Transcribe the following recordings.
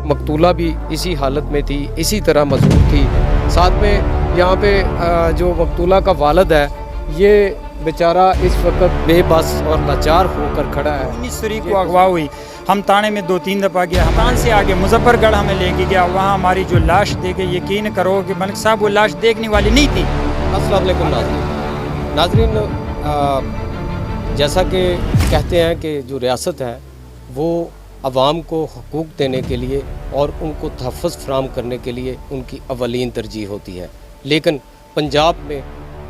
मकतूला भी इसी हालत में थी, इसी तरह मजबूर थी। साथ में यहाँ पे जो मकतूला का वालिद है, ये बेचारा इस वक्त बेबस और लाचार होकर खड़ा है। 19 तारीख को अगवा हुई, हम थाने में 2-3 दफ़ा गया, थाने से आगे मुजफ्फरगढ़ हमें लेके गया, वहाँ हमारी जो लाश देखे, यकीन करो कि मलिक साहब वो लाश देखने वाली नहीं थी। अस्सलाम वालेकुम नाज़रीन, जैसा कि कहते हैं कि जो रियासत है वो अवाम को हकूक़ देने के लिए और उनको तहफ़्फ़ुज़ फ़राहम करने के लिए उनकी अवलीन तरजीह होती है, लेकिन पंजाब में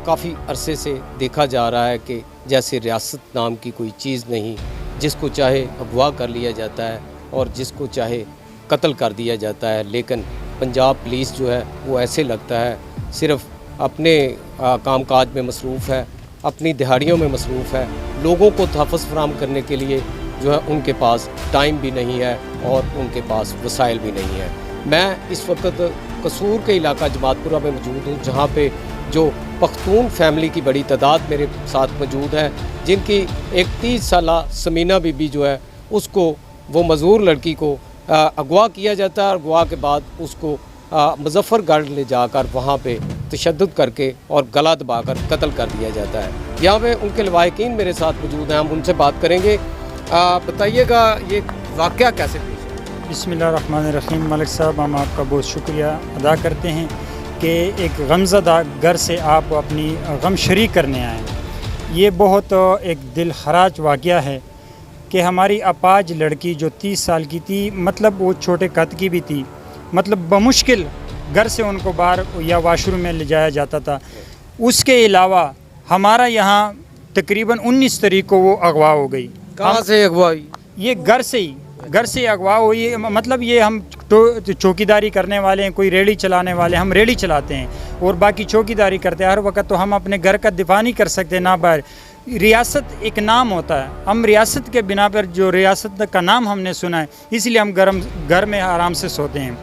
काफ़ी अरसे से देखा जा रहा है कि जैसे रियासत नाम की कोई चीज़ नहीं, जिसको चाहे अगवा कर लिया जाता है और जिसको चाहे कत्ल कर दिया जाता है। लेकिन पंजाब पुलिस जो है वो ऐसे लगता है सिर्फ़ अपने कामकाज में मसरूफ़ है, अपनी दिहाड़ियों में मसरूफ़ है, लोगों को तहफ़्फ़ुज़ फ़राहम करने के लिए जो है उनके पास टाइम भी नहीं है और उनके पास वसाइल भी नहीं है। मैं इस वक्त कसूर के इलाका जमातपुरा में मौजूद हूँ, जहाँ पे जो पख्तून फैमिली की बड़ी तादाद मेरे साथ मौजूद है, जिनकी एक 30 साला समीना बीबी जो है उसको वो मज़दूर लड़की को अगवा किया जाता है और अगवा के बाद उसको मुजफ्फरगढ़ ले जाकर वहाँ पे तशद्दुद करके और गला दबाकर कत्ल कर दिया जाता है। यहाँ पे उनके लवाहिकीन मेरे साथ मौजूद हैं, हम उनसे बात करेंगे। बताइएगा ये वाक़या कैसे पेश है? बिस्मिल्लाहिर्रहमानिर्रहीम। मलिक साहब, हम आपका बहुत शुक्रिया अदा करते हैं कि एक गमज़दा घर से आप अपनी गम शरीक करने आए हैं। ये बहुत एक दिल खराज वाक़या है कि हमारी अपाज लड़की जो 30 साल की थी, मतलब वो छोटे कद की भी थी, मतलब बमुश्किल घर से उनको बाहर या वाशरूम में ले जाया जाता था। उसके अलावा हमारा यहाँ तकरीबन 19 तारीख को वो अगवा हो गई। कहाँ से अगवा हुई? ये घर से अगवा हुई। मतलब ये हम चौकीदारी करने वाले हैं, कोई रेड़ी चलाने वाले, हम रेड़ी चलाते हैं और बाकी चौकीदारी करते हैं हर वक्त, तो हम अपने घर का दिफा नहीं कर सकते ना बाहर। रियासत एक नाम होता है, हम रियासत के बिना पर जो रियासत का नाम हमने सुना है, इसलिए हम घर में आराम से सोते हैं।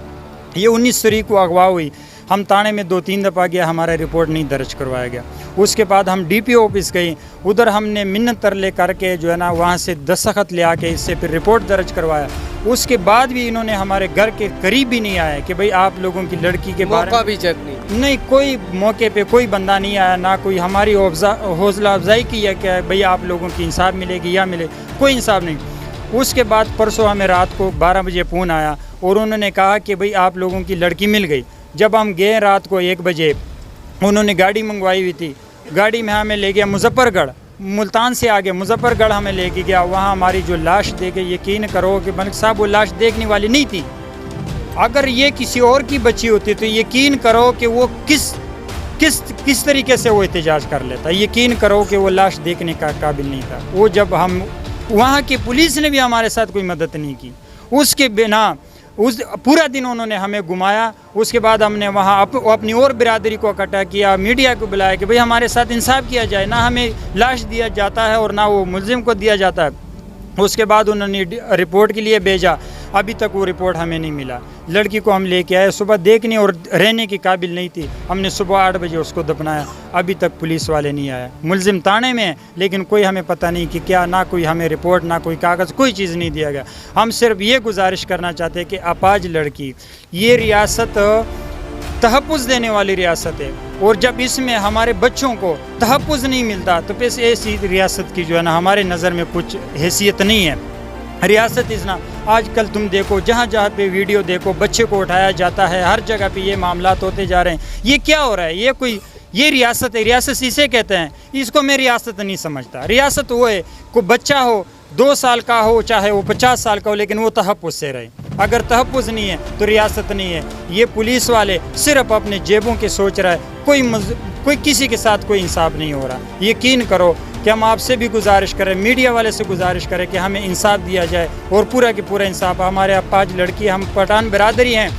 ये 19 तारीख को अगवा हुई, हम थाने में 2-3 दफ़ा गया, हमारा रिपोर्ट नहीं दर्ज करवाया गया। उसके बाद हम DPO ऑफिस गए, उधर हमने मिन्नत तरले करके जो है ना वहाँ से दस्तखत ले आके इससे फिर रिपोर्ट दर्ज करवाया। उसके बाद भी इन्होंने हमारे घर के करीब भी नहीं आया कि भाई आप लोगों की लड़की के बारे में भी चेक नहीं, कोई मौके पे कोई बंदा नहीं आया, ना कोई हमारी हौसला अफजाई की है कि भाई आप लोगों की इंसाफ मिलेगी या मिले, कोई इंसाफ नहीं। उसके बाद परसों हमें रात को 12 बजे फ़ोन आया और उन्होंने कहा कि भाई आप लोगों की लड़की मिल गई। जब हम गए रात को 1 बजे, उन्होंने गाड़ी मंगवाई हुई थी, गाड़ी में हमें ले गया मुजफ्फरगढ़, मुल्तान से आगे मुजफ्फरगढ़ हमें लेके गया। वहाँ हमारी जो लाश देखे, यकीन करो कि मलिक साहब वो लाश देखने वाली नहीं थी। अगर ये किसी और की बच्ची होती तो यकीन करो कि वो किस तरीके से वो एहतजाज कर लेता। यकीन करो कि वो लाश देखने का काबिल नहीं था। वो जब हम वहाँ की पुलिस ने भी हमारे साथ कोई मदद नहीं की, उसके बिना उस पूरा दिन उन्होंने हमें घुमाया। उसके बाद हमने वहाँ अपनी और बिरादरी को इकट्ठा किया, मीडिया को बुलाया कि भाई हमारे साथ इंसाफ किया जाए, ना हमें लाश दिया जाता है और ना वो मुल्जिम को दिया जाता है। उसके बाद उन्होंने रिपोर्ट के लिए भेजा, अभी तक वो रिपोर्ट हमें नहीं मिला। लड़की को हम लेके आए, सुबह देखने और रहने की काबिल नहीं थी, हमने सुबह 8 बजे उसको दफनाया, अभी तक पुलिस वाले नहीं आए। मुल्जिम थाने में है लेकिन कोई हमें पता नहीं कि क्या, ना कोई हमें रिपोर्ट, ना कोई कागज़, कोई चीज़ नहीं दिया गया। हम सिर्फ ये गुजारिश करना चाहते हैं कि अपाज लड़की, ये रियासत तहफ़्फ़ुज़ देने वाली रियासत है और जब इसमें हमारे बच्चों को तहफ़्फ़ुज़ नहीं मिलता तो फिर ऐसी रियासत की जो है ना हमारे नज़र में कुछ हैसियत नहीं है। रियासत इतना आजकल तुम देखो, जहाँ जहाँ पे वीडियो देखो, बच्चे को उठाया जाता है, हर जगह पे ये मामलात होते जा रहे हैं। ये क्या हो रहा है? ये रियासत है? रियासत इसे कहते हैं? इसको मैं रियासत नहीं समझता। रियासत वो है, कोई बच्चा हो 2 साल का हो, चाहे वो 50 साल का हो, लेकिन वो तहफ़्फ़ुज़ से रहे। अगर तहफ़्फ़ुज़ नहीं है तो रियासत नहीं है। ये पुलिस वाले सिर्फ अपने जेबों के सोच रहा है, कोई किसी के साथ कोई इंसाफ नहीं हो रहा। यकीन करो कि हम आपसे भी गुजारिश करें, मीडिया वाले से गुजारिश करें कि हमें इंसाफ दिया जाए और पूरा की पूरा इंसाफ। हमारे अपाज लड़की, हम पठान बिरादरी हैं,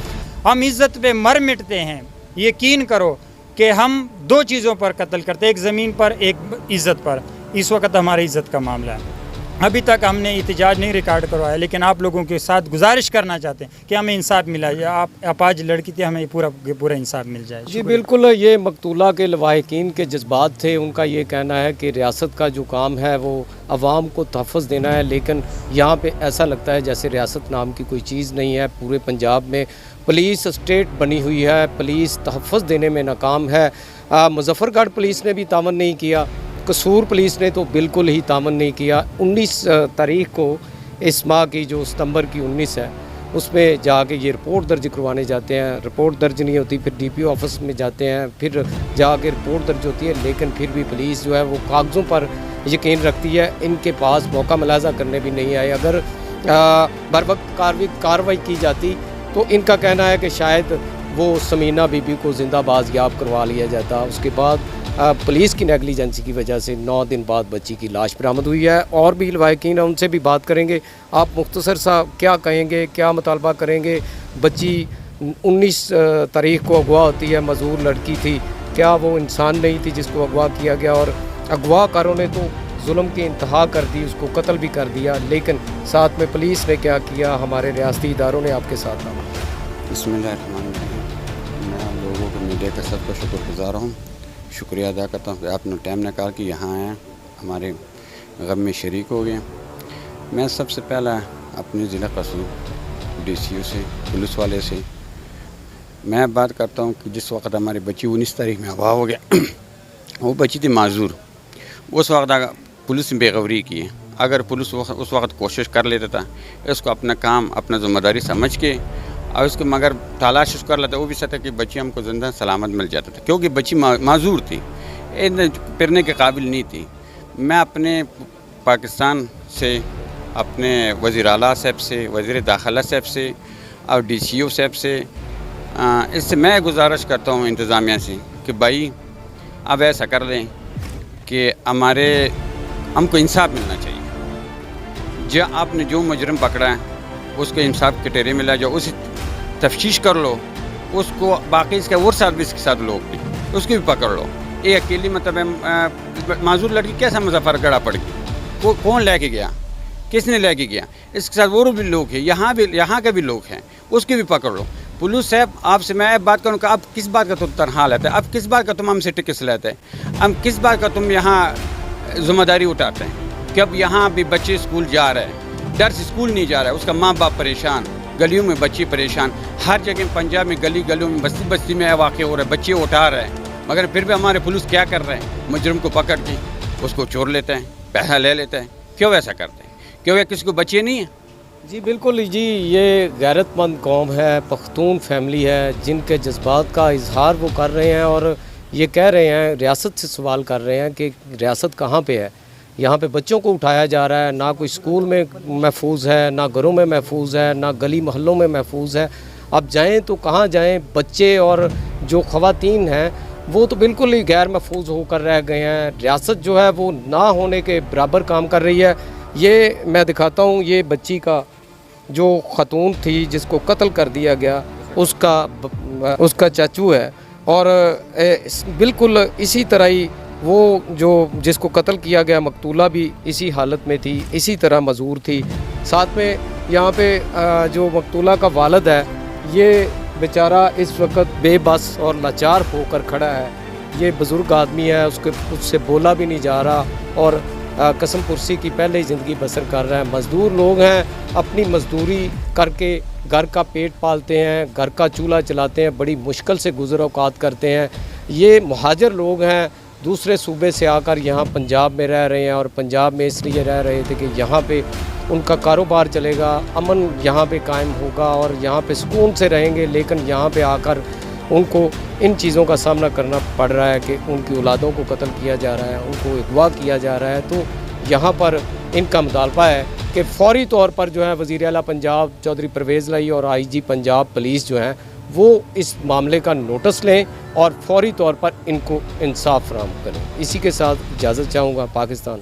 हम इज़्ज़त पे मर मिटते हैं। यकीन करो कि हम 2 चीज़ों पर कत्ल करते हैं, एक ज़मीन पर, एक इज़्ज़त पर। इस वक्त हमारी इज़्ज़त का मामला है। अभी तक हमने एहतजाज नहीं रिकॉर्ड करवाया, लेकिन आप लोगों के साथ गुजारिश करना चाहते हैं कि हमें इंसाफ मिला जाए। आप अपाज लड़की थी, हमें पूरा इंसाफ मिल जाए। जी बिल्कुल, ये मकतूला के लवाहिकीन के जज्बात थे। उनका ये कहना है कि रियासत का जो काम है वो आवाम को तहफ़्फ़ुज़ देना है, लेकिन यहाँ पे ऐसा लगता है जैसे रियासत नाम की कोई चीज़ नहीं है। पूरे पंजाब में पुलिस स्टेट बनी हुई है, पुलिस तहफ़्फ़ुज़ देने में नाकाम है। मुज़फ़्फ़रगढ़ पुलिस ने भी तावन नहीं किया, कसूर पुलिस ने तो बिल्कुल ही तावन नहीं किया। 19 तारीख को इस माह की जो सितंबर की 19 है उसमें जाके ये रिपोर्ट दर्ज करवाने जाते हैं। रिपोर्ट दर्ज नहीं होती, फिर DPO ऑफिस में जाते हैं, फिर जाके रिपोर्ट दर्ज होती है, लेकिन फिर भी पुलिस जो है वो कागज़ों पर यकीन रखती है। इनके पास मौका मुलाहज़ा करने भी नहीं आए। अगर बर वक्त कार्रवाई की जाती तो इनका कहना है कि शायद वो समीना बीबी को ज़िंदा बाज़याब करवा लिया जाता। उसके बाद पुलिस की नेगलिजेंसी की वजह से 9 दिन बाद बच्ची की लाश बरामद हुई है। और भी लवाहिकीन है, उनसे भी बात करेंगे। आप मुख्तसर सा क्या कहेंगे, क्या मुतालबा करेंगे? बच्ची 19 तारीख को अगवा होती है, मजूर लड़की थी, क्या वो इंसान नहीं थी जिसको अगवा किया गया? और अगवाकारों ने तो जुल्म की इंतहा कर दी, उसको कत्ल भी कर दिया, लेकिन साथ में पुलिस ने क्या किया, हमारे रियासती इदारों ने आपके साथ रहा। बिस्मिल्लाहिर्रहमानिर्रहीम। मैं लोगों को मीडिया का सबका शुक्रगुज़ार हूँ, शुक्रिया अदा करता हूँ कि आपने टाइम निकाल के यहाँ आए, हमारे गम में शरीक हो गए। मैं सबसे पहला अपने ज़िला कसूर DCO से, पुलिस वाले से मैं बात करता हूँ कि जिस वक्त हमारी बच्ची 19 तारीख में अगवा हो गया वो बच्ची थी माजूर। उस वक्त पुलिस ने बेगवरी की है। अगर पुलिस उस वक्त कोशिश कर लेता था इसको अपना काम, अपना ज़िम्मेदारी समझ के और उसको मगर तलाश कर लेता, वो भी सकता कि बच्ची हमको ज़िंदा सलामत मिल जाता था, क्योंकि बच्ची माजूर थी, फिरने के काबिल नहीं थी। मैं अपने पाकिस्तान से, अपने वज़ीर आला साहब से, वज़ीर दाखिला साहब से और DCO साहब से इससे मैं गुजारिश करता हूँ इंतज़ामिया से कि भाई अब ऐसा कर लें कि हमको इंसाफ मिलना चाहिए। जो आपने जो मुजरम पकड़ा है उसको इंसाफ के टेरे मिला जाओ, उसी तफ्तीश कर लो, उसको बाकी इसके और साथ भी इसके साथ लोग भी उसको भी पकड़ लो। ये अकेली मतलब माजूर लड़की कैसा मुज़फ़्फ़रगढ़ पड़ गई, कौन लेके गया, किसने लेके गया? इसके साथ और भी लोग हैं, यहाँ के भी लोग हैं, उसके भी पकड़ लो। पुलिस साहब आपसे मैं बात करूँ कि आप किस बात का तुम तनहा लेते हैं, अब किस बात का तुम हमसे टिकस लेते हैं, हम किस बात का तुम यहाँ ज़िम्मेदारी उठाते हैं कि अब यहाँ भी बच्चे स्कूल जा रहे हैं, डर से स्कूल नहीं जा रहा है, उसका माँ बाप परेशान, गलियों में बच्चे परेशान, हर जगह पंजाब में गलियों में बस्ती में वाक़ हो रहे हैं, बच्चे उठा रहे हैं, मगर फिर भी हमारे पुलिस क्या कर रहे हैं, मुजरम को पकड़ के उसको चोर लेते हैं, पैसा ले लेते हैं। क्यों ऐसा करते हैं? क्यों ये किसी को बच्चे नहीं हैं? जी बिल्कुल जी, ये गैरतमंद कौम है, पख्तून फैमिली है, जिनके जज्बात का इजहार वो कर रहे हैं और ये कह रहे हैं, रियासत से सवाल कर रहे हैं कि रियासत कहाँ पे है। यहाँ पे बच्चों को उठाया जा रहा है, ना कोई स्कूल में महफूज है, ना घरों में महफूज है, ना गली मोहल्लों में महफूज है। अब जाएं तो कहाँ जाएं? बच्चे और जो ख़वातीन हैं वो तो बिल्कुल ही गैर महफूज होकर रह गए हैं। रियासत जो है वो ना होने के बराबर काम कर रही है। ये मैं दिखाता हूँ, ये बच्ची का जो खतून थी जिसको कत्ल कर दिया गया, उसका चाचू है, और बिल्कुल इसी तरह ही वो जो जिसको कत्ल किया गया मकतूला भी इसी हालत में थी, इसी तरह मजूर थी। साथ में यहाँ पे जो मकतूला का वालिद है, ये बेचारा इस वक्त बेबस और लाचार होकर खड़ा है। ये बुज़ुर्ग आदमी है, उससे बोला भी नहीं जा रहा और कसम पुरसी की पहले ही ज़िंदगी बसर कर रहा है। मज़दूर लोग हैं, अपनी मज़दूरी करके घर का पेट पालते हैं, घर का चूल्हा चलाते हैं, बड़ी मुश्किल से गुज़र औक़ात करते हैं। ये मुहाजिर लोग हैं, दूसरे सूबे से आकर यहाँ पंजाब में रह रहे हैं और पंजाब में इसलिए रह रहे थे कि यहाँ पे उनका कारोबार चलेगा, अमन यहाँ पे कायम होगा और यहाँ पे सुकून से रहेंगे। लेकिन यहाँ पे आकर उनको इन चीज़ों का सामना करना पड़ रहा है कि उनकी औलादों को कत्ल किया जा रहा है, उनको अगवा किया जा रहा है। तो यहाँ पर इनका मुतालबा है कि फ़ौरी तौर पर जो है वज़ीर आला पंजाब चौधरी परवेज़ लाई और IG पंजाब पुलिस जो है वो इस मामले का नोटिस लें और फ़ौरी तौर पर इनको इंसाफ फराहम करें। इसी के साथ इजाज़त चाहूँगा। पाकिस्तान।